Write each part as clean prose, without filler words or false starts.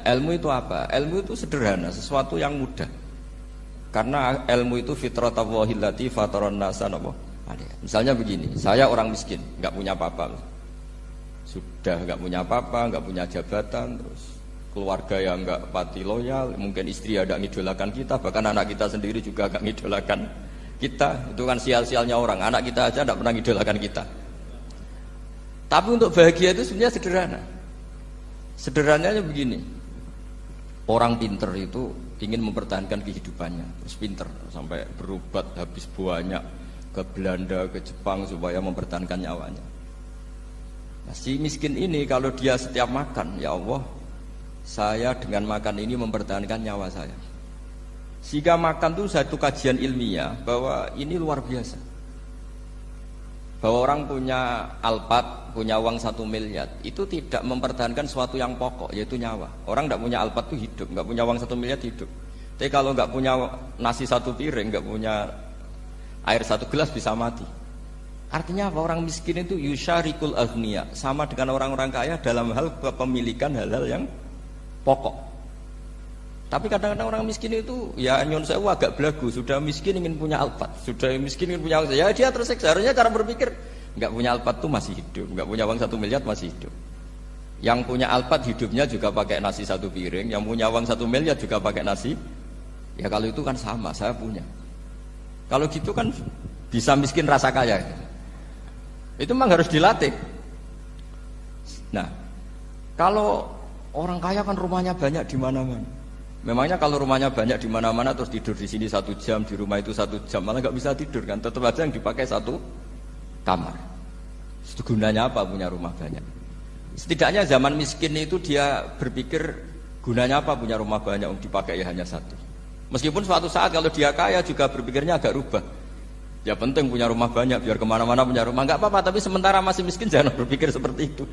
Ilmu itu apa? Ilmu itu sederhana, sesuatu yang mudah. Karena ilmu itu fitratallahi allati fataran nasa napa? Misalnya begini, saya orang miskin, nggak punya apa-apa. Sudah nggak punya apa-apa, nggak punya jabatan, terus keluarga yang nggak pati loyal, mungkin istri ada ngidolakan kita, bahkan anak kita sendiri juga nggak ngidolakan kita. Itu kan sial-sialnya orang, anak kita aja nggak pernah ngidolakan kita. Tapi untuk bahagia itu sebenarnya sederhana. Sederhananya begini, orang pinter itu ingin mempertahankan kehidupannya, terus pinter sampai berobat habis banyak ke Belanda, ke Jepang supaya mempertahankan nyawanya. Nah, si miskin ini kalau dia setiap makan, ya Allah, saya dengan makan ini mempertahankan nyawa saya. Sehingga makan itu satu kajian ilmiah bahwa ini luar biasa. Bahwa orang punya Alphard, punya uang 1 miliar, itu tidak mempertahankan sesuatu yang pokok, yaitu nyawa. Orang tidak punya Alphard itu hidup, nggak punya uang 1 miliar hidup. Tapi kalau nggak punya nasi 1 piring, nggak punya air 1 gelas bisa mati. Artinya apa? Orang miskin itu yusyarikul aghniya, sama dengan orang-orang kaya dalam hal kepemilikan hal-hal yang pokok. Tapi kadang-kadang orang miskin itu ya nyon sewu agak belagu, sudah miskin ingin punya Alphard, sudah miskin ingin punya, ya dia tersiksa. Harusnya cara berpikir, nggak punya Alphard tuh masih hidup, nggak punya uang 1 miliar masih hidup. Yang punya Alphard hidupnya juga pakai nasi 1 piring, yang punya uang 1 miliar juga pakai nasi. Ya kalau itu kan sama, saya punya. Kalau gitu kan bisa miskin rasa kaya. Itu memang harus dilatih. Nah, kalau orang kaya kan rumahnya banyak di mana-mana. Memangnya kalau rumahnya banyak di mana-mana terus tidur di sini 1 jam, di rumah itu 1 jam, malah nggak bisa tidur kan? Tetap aja yang dipakai 1 kamar. Itu gunanya apa punya rumah banyak? Setidaknya zaman miskin itu dia berpikir gunanya apa punya rumah banyak untuk dipakai ya hanya 1. Meskipun suatu saat kalau dia kaya juga berpikirnya agak rubah. Ya penting punya rumah banyak biar kemana-mana punya rumah, nggak apa-apa. Tapi sementara masih miskin jangan berpikir seperti itu.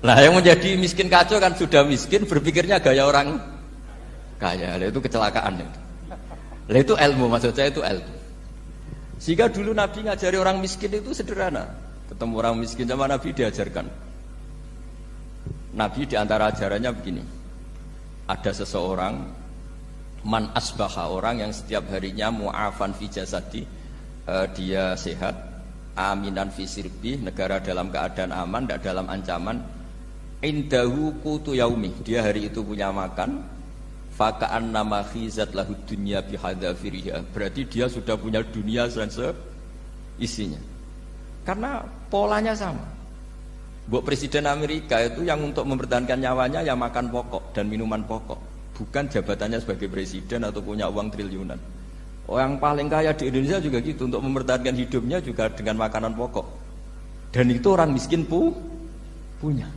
Nah yang menjadi miskin kacau kan sudah miskin berpikirnya gaya orang kaya. Itu kecelakaan itu. Itu ilmu, maksud saya itu ilmu. Sehingga dulu Nabi ngajari orang miskin itu sederhana. Ketemu orang miskin sama Nabi diajarkan. Nabi diantara ajarannya begini. Ada seseorang man asbaha, orang yang setiap harinya mu'afan fi jasadi, dia sehat, aminan fi sirbi, negara dalam keadaan aman, tidak dalam ancaman, indahu qutu yaumi, dia hari itu punya makan, faka'an nama khizat lahu dunya bihadzafiriha, berarti dia sudah punya dunia dan isinya. Karena polanya sama. Buat Presiden Amerika itu yang untuk mempertahankan nyawanya ya makan pokok dan minuman pokok, bukan jabatannya sebagai presiden atau punya uang triliunan. Orang paling kaya di Indonesia juga gitu, untuk mempertahankan hidupnya juga dengan makanan pokok. Dan itu orang miskin punya.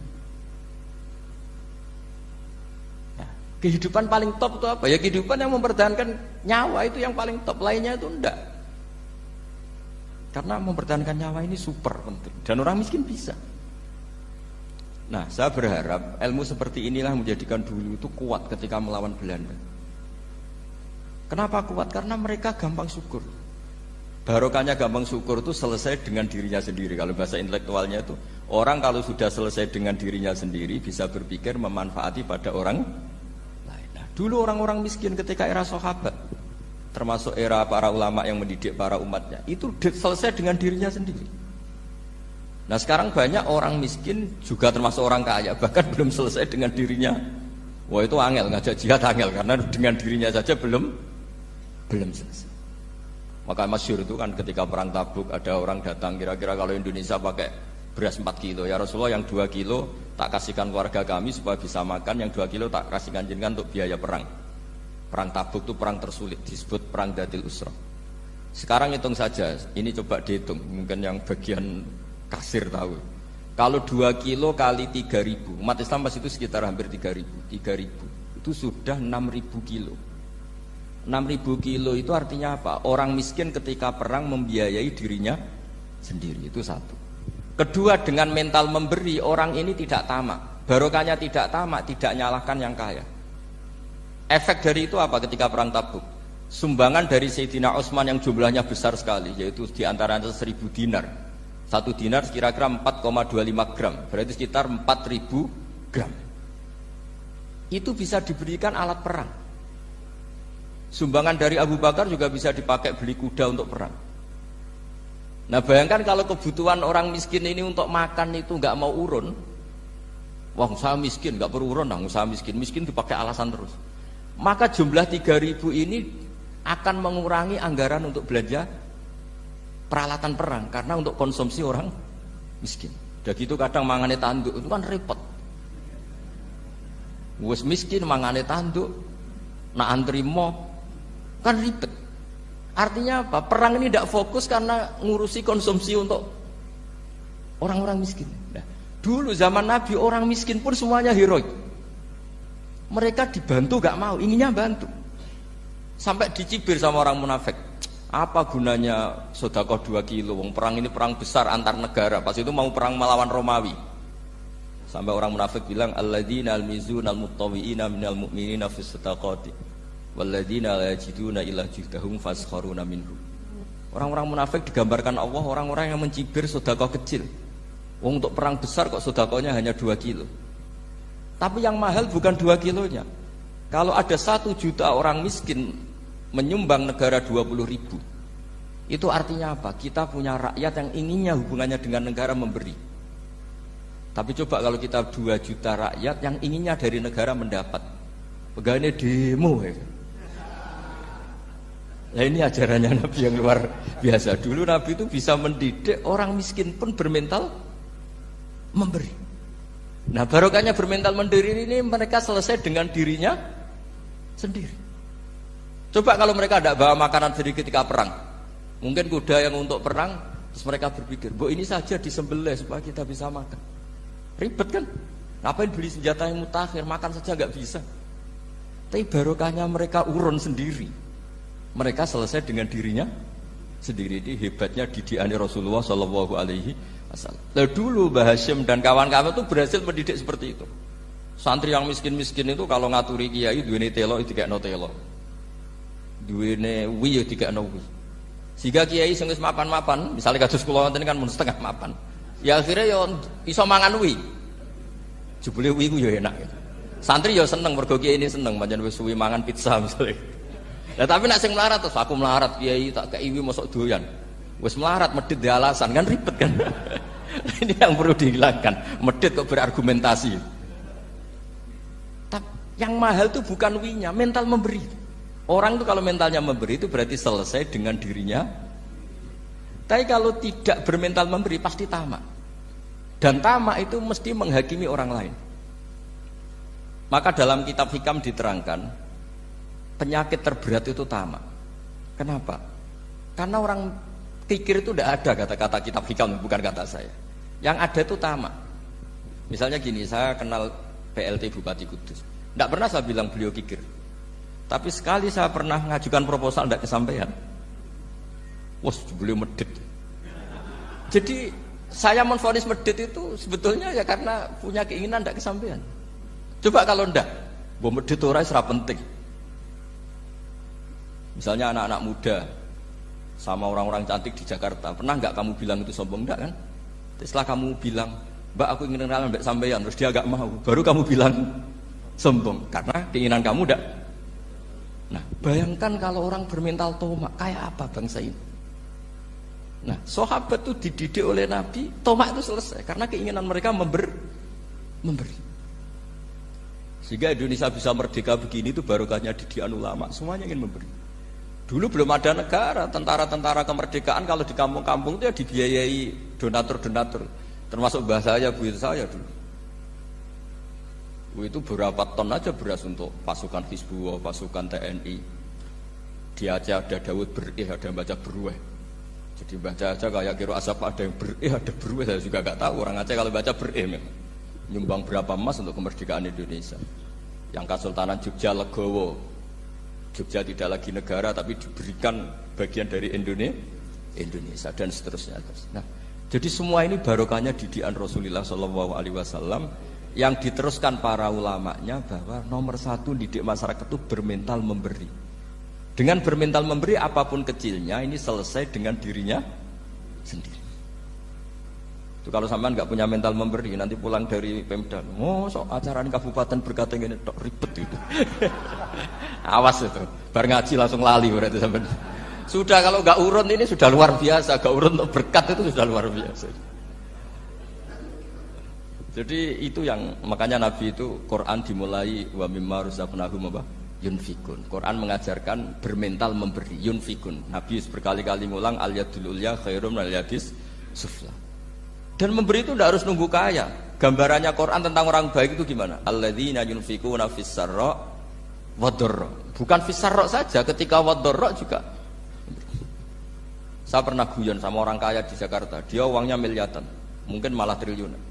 Nah, kehidupan paling top itu apa? Ya kehidupan yang mempertahankan nyawa itu yang paling top, lainnya itu enggak. Karena mempertahankan nyawa ini super penting. Dan orang miskin bisa. Nah, saya berharap ilmu seperti inilah menjadikan dulu itu kuat ketika melawan Belanda. Kenapa kuat? Karena mereka gampang syukur. Barokahnya gampang syukur itu selesai dengan dirinya sendiri. Kalau bahasa intelektualnya itu, orang kalau sudah selesai dengan dirinya sendiri bisa berpikir memanfaati pada orang lain. Nah, dulu orang-orang miskin ketika era sahabat, termasuk era para ulama yang mendidik para umatnya, itu selesai dengan dirinya sendiri. Nah sekarang banyak orang miskin juga termasuk orang kaya, bahkan belum selesai dengan dirinya. Wah itu angel, ngajak jihad angel, karena dengan dirinya saja belum selesai. Maka masyhur itu kan ketika perang Tabuk ada orang datang, kira-kira kalau Indonesia pakai beras 4 kilo, ya Rasulullah yang 2 kilo tak kasihkan keluarga kami supaya bisa makan, yang 2 kilo tak kasihkan jenengan untuk biaya perang. Perang Tabuk itu perang tersulit, disebut perang Dhatil Usra. Sekarang hitung saja, ini coba dihitung, mungkin yang bagian kasir tahu. Kalau 2 kilo kali 3.000, umat Islam pas itu sekitar hampir 3.000. Itu sudah 6.000 kilo. 6.000 kilo itu artinya apa? Orang miskin ketika perang membiayai dirinya sendiri, itu satu. Kedua, dengan mental memberi, orang ini tidak tamak. Barokahnya tidak tamak, tidak nyalahkan yang kaya. Efek dari itu apa ketika perang Tabuk? Sumbangan dari Sayyidina Utsman yang jumlahnya besar sekali, yaitu diantaranya 1.000 dinar. 1 dinar kira-kira 4,25 gram, berarti sekitar 4.000 gram. itu bisa diberikan alat perang. Sumbangan dari Abu Bakar juga bisa dipakai beli kuda untuk perang. Nah bayangkan kalau kebutuhan orang miskin ini untuk makan itu nggak mau urun, wah usaha miskin nggak perlu urun, usaha miskin dipakai alasan terus. Maka jumlah 3.000 ini akan mengurangi anggaran untuk belanja peralatan perang karena untuk konsumsi orang miskin. Udah gitu kadang mangane tanduk itu kan repot. Wes miskin mangane tanduk, nak antri mo kan ribet. Artinya apa? Perang ini tidak fokus karena ngurusi konsumsi untuk orang-orang miskin. Nah, dulu zaman Nabi orang miskin pun semuanya heroik. Mereka dibantu gak mau, inginnya bantu. Sampai dicibir sama orang munafik. Apa gunanya sedekah 2 kilo? Wong perang ini perang besar antar negara. Pas itu mau perang melawan Romawi. Sampai orang munafik bilang alladzina almizuna almuttawiina minal mu'minina fis sadaqati walladzina la yajiduna illa juhdahum faskharuna minhu. Orang-orang munafik digambarkan Allah orang-orang yang mencibir sedekah kecil. Wong untuk perang besar kok sedekahnya hanya 2 kilo. Tapi yang mahal bukan 2 kilonya. Kalau ada 1 juta orang miskin menyumbang negara 20.000, itu artinya apa? Kita punya rakyat yang inginnya hubungannya dengan negara memberi. Tapi coba kalau kita 2 juta rakyat yang inginnya dari negara mendapat, pegawainya demo ya. Nah ini ajarannya Nabi yang luar biasa. Dulu Nabi itu bisa mendidik orang miskin pun bermental memberi. Nah barokahnya bermental mandiri ini mereka selesai dengan dirinya sendiri. Coba kalau mereka tidak bawa makanan sendiri ketika perang, mungkin kuda yang untuk perang, terus mereka berpikir, bu ini saja disembelih supaya kita bisa makan. Ribet kan? Ngapain beli senjata yang mutakhir, makan saja nggak bisa. Tapi barokahnya mereka urun sendiri. Mereka selesai dengan dirinya sendiri. Ini hebatnya didikan Rasulullah Shallallahu Alaihi Wasallam. Dulu Mbah Hasyim dan kawan-kawan itu berhasil mendidik seperti itu. Santri yang miskin-miskin itu kalau ngaturi kiai duwene telo itu kayak no telo, duwene wi itu kayak no wi. Sehingga kiai sing wis mapan-mapan, misalnya kados kula wonten kan mun setengah mapan, ya akhirnya yo iso mangan wi. Jebule wi ku yo enak. Santri yo seneng mergo kiai ini seneng pancen wis suwi mangan pizza misalnya. Nah, tapi nak sing melarat terus aku melarat kiai tak kei wi mosok doyan. Wis melarat medhit di alasan kan ribet kan. Ini yang perlu dihilangkan. Medhit kok berargumentasi. Tapi yang mahal itu bukan winya, mental memberi. Orang itu kalau mentalnya memberi itu berarti selesai dengan dirinya. Tapi kalau tidak bermental memberi pasti tamak. Dan tamak itu mesti menghakimi orang lain. Maka dalam kitab Hikam diterangkan penyakit terberat itu tamak. Kenapa? Karena orang pikir itu tidak ada kata-kata kitab Hikam, bukan kata saya. Yang ada itu tamak. Misalnya gini, saya kenal PLT Bupati Kudus. Tidak pernah saya bilang beliau kikir. Tapi sekali saya pernah mengajukan proposal tidak kesampaian. Wah, beliau medit. Jadi saya menvonis medit itu sebetulnya ya karena punya keinginan tidak kesampaian. Coba kalau tidak, bahwa medit orang serap penting. Misalnya anak-anak muda sama orang-orang cantik di Jakarta, pernah nggak kamu bilang itu sombong? Enggak kan? Setelah kamu bilang, Mbak aku ingin kenalan Mbak sampean, terus dia agak mau, baru kamu bilang sombong karena keinginan kamu enggak. Nah, bayangkan kalau orang bermental tomak, kayak apa bangsa ini? Nah, sahabat itu dididik oleh Nabi, tomak itu selesai karena keinginan mereka memberi. Sehingga Indonesia bisa merdeka begini itu barokahnya didikan ulama, semuanya ingin memberi. Dulu belum ada negara, tentara-tentara kemerdekaan kalau di kampung-kampung itu ya dibiayai donatur-donatur. Termasuk bahasa saya, buyut saya dulu. Itu berapa ton aja beras untuk pasukan Hizbullah, pasukan TNI. Di Aceh ada Daud berih, ada yang baca berueh. Jadi baca aja kayak kira asap ada yang berih, ada berueh. Saya juga gak tahu orang Aceh kalau baca berih memang. Nyumbang berapa emas untuk kemerdekaan Indonesia. Yang Kesultanan Jogja Legowo, Jogja tidak lagi negara tapi diberikan bagian dari Indonesia dan seterusnya. Nah, jadi semua ini barokahnya didikan Rasulullah SAW yang diteruskan para ulamanya bahwa nomor 1 didik masyarakat itu bermental memberi. Dengan bermental memberi apapun kecilnya ini selesai dengan dirinya sendiri. Itu kalau sampean nggak punya mental memberi, nanti pulang dari Pemda, sok acara ini kabupaten berkata ini tok ribet itu. Awas itu, bar ngaji langsung lali berarti sampean. Sudah kalau nggak urun ini sudah luar biasa, nggak urun untuk berkat itu sudah luar biasa. Jadi itu yang makanya Nabi itu Quran dimulai wa mimma razaqnahum apa? Yunfikun. Quran mengajarkan bermental memberi, yunfikun. Nabi berkali-kali ngulang al yadul ulya khairum al yadis sufla. Dan memberi itu tidak harus nunggu kaya. Gambarannya Quran tentang orang baik itu gimana? Alladzina yunfikuna fis sarra wadharra. Bukan fis sarra saja, ketika wadharra juga. Saya pernah guyon sama orang kaya di Jakarta. Dia uangnya miliaran, mungkin malah triliunan.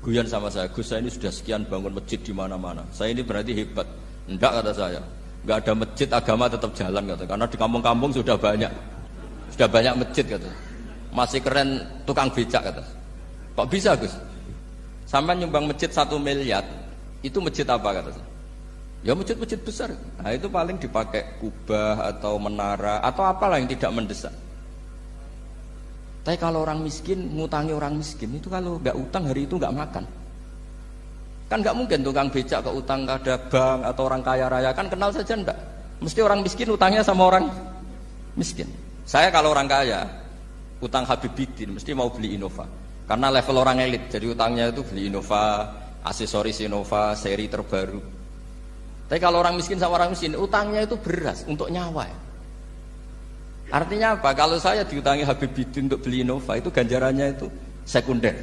Guyon sama saya, Gus saya ini sudah sekian bangun masjid di mana-mana. Saya ini berarti hebat. Enggak kata saya. Enggak ada masjid agama tetap jalan kata. Karena di kampung-kampung sudah banyak masjid kata. Masih keren tukang becak kata. Kok bisa Gus? Sampai nyumbang masjid 1 miliar, itu masjid apa kata saya? Ya masjid-masjid besar. Nah itu paling dipakai kubah atau menara atau apalah yang tidak mendesak. Tapi kalau orang miskin, ngutangi orang miskin itu kalau nggak utang hari itu nggak makan. Kan nggak mungkin tukang becak ke utang ada bank atau orang kaya raya kan kenal saja enggak. Mesti orang miskin utangnya sama orang miskin. Saya kalau orang kaya utang Habibidin mesti mau beli Innova. Karena level orang elit, jadi utangnya itu beli Innova, aksesoris Innova, seri terbaru. Tapi kalau orang miskin sama orang miskin, utangnya itu beras untuk nyawa. Artinya apa? Kalau saya diutangi Habibidin untuk beli Innova, itu ganjarannya itu sekunder.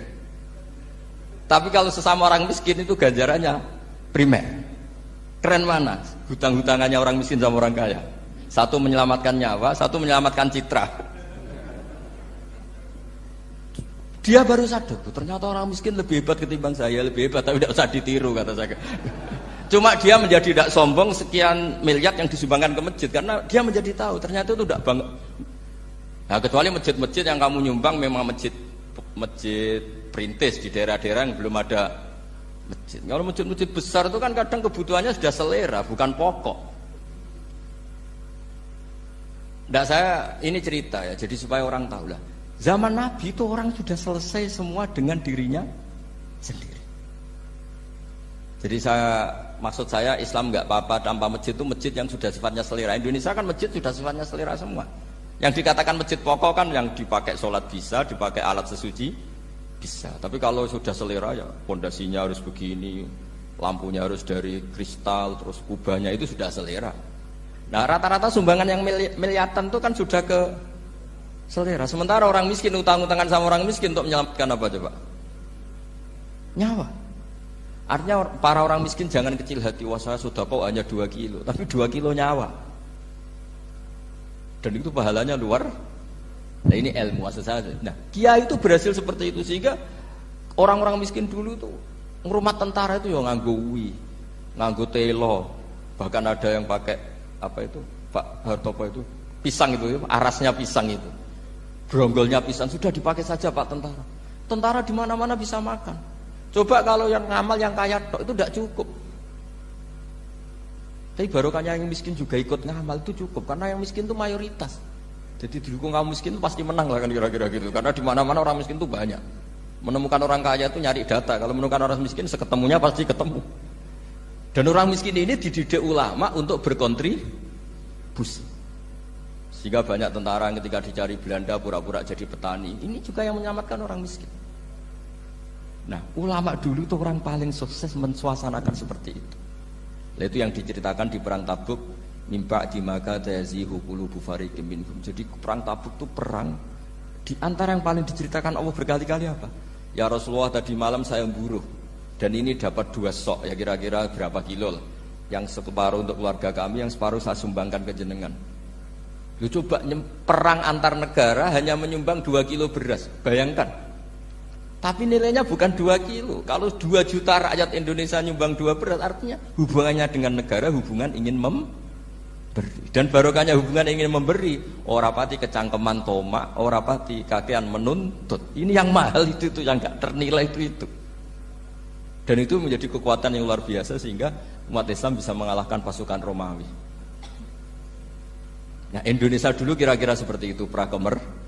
Tapi kalau sesama orang miskin itu ganjarannya primer. Keren mana? Hutang-hutangannya orang miskin sama orang kaya. Satu menyelamatkan nyawa, satu menyelamatkan citra. Dia baru sadar, ternyata orang miskin lebih hebat ketimbang saya, lebih hebat, tapi tidak usah ditiru kata saya. Cuma dia menjadi tidak sombong sekian miliar yang disumbangkan ke masjid karena dia menjadi tahu ternyata itu tidak bangga. Nah, kecuali masjid-masjid yang kamu nyumbang memang masjid perintis di daerah-daerah yang belum ada masjid. Kalau masjid-masjid besar itu kan kadang kebutuhannya sudah selera, bukan pokok. Nah, saya ini cerita ya, jadi supaya orang tahu lah. Zaman Nabi itu orang sudah selesai semua dengan dirinya sendiri. Jadi maksud saya Islam nggak apa-apa tanpa masjid itu masjid yang sudah sifatnya selera. Indonesia kan masjid sudah sifatnya selera semua. Yang dikatakan masjid pokok kan yang dipakai sholat bisa, dipakai alat sesuci bisa. Tapi kalau sudah selera ya pondasinya harus begini, lampunya harus dari kristal, terus kubahnya itu sudah selera. Nah rata-rata sumbangan yang miliatan itu kan sudah ke selera. Sementara orang miskin utang-utangan sama orang miskin untuk menyelamatkan apa coba? Nyawa. Artinya para orang miskin jangan kecil hati, wah saya sudah kok hanya 2 kilo, tapi 2 kilo nyawa. Dan itu pahalanya luar. Nah ini ilmu asal saja. Nah kiai itu berhasil seperti itu sehingga orang-orang miskin dulu tuh ngurmat tentara itu ya nganggo wi, nganggo telo, bahkan ada yang pakai apa itu Pak Hartopo itu pisang itu, arasnya pisang itu. Gronggolnya pisang sudah dipakai saja Pak tentara. Tentara di mana-mana bisa makan. Coba kalau yang ngamal yang kaya tok itu tidak cukup. Tapi barokahnya yang miskin juga ikut ngamal itu cukup karena yang miskin itu mayoritas. Jadi didukung kaum miskin itu pasti menang lah kan kira-kira gitu. Karena di mana-mana orang miskin itu banyak. Menemukan orang kaya itu nyari data. Kalau menemukan orang miskin seketemunya pasti ketemu. Dan orang miskin ini dididik ulama untuk berkontribusi. Sehingga banyak tentara yang ketika dicari Belanda pura-pura jadi petani. Ini juga yang menyelamatkan orang miskin. Nah, ulama dulu itu orang paling sukses mensuasanakan seperti itu. Itu yang diceritakan di perang Tabuk. Mimpa di maka tazihu qulubu fariqim minhum. Jadi perang Tabuk itu perang di antara yang paling diceritakan Allah berkali-kali apa? Ya Rasulullah tadi malam saya buruh dan ini dapat 2 sok ya kira-kira berapa kilo lah. Yang separuh untuk keluarga kami, yang separuh saya sumbangkan ke jenengan. Lu coba perang antar negara hanya menyumbang 2 kilo beras, bayangkan. Tapi nilainya bukan 2 kilo. Kalau 2 juta rakyat Indonesia nyumbang 2 beras, artinya hubungannya dengan negara hubungan ingin memberi. Dan barokahnya hubungan ingin memberi, ora pati kecangkeman tomak, ora pati kakean menuntut. Ini yang mahal itu yang nggak ternilai itu. Dan itu menjadi kekuatan yang luar biasa sehingga umat Islam bisa mengalahkan pasukan Romawi. Nah Indonesia dulu kira-kira seperti itu prakemerdekaan.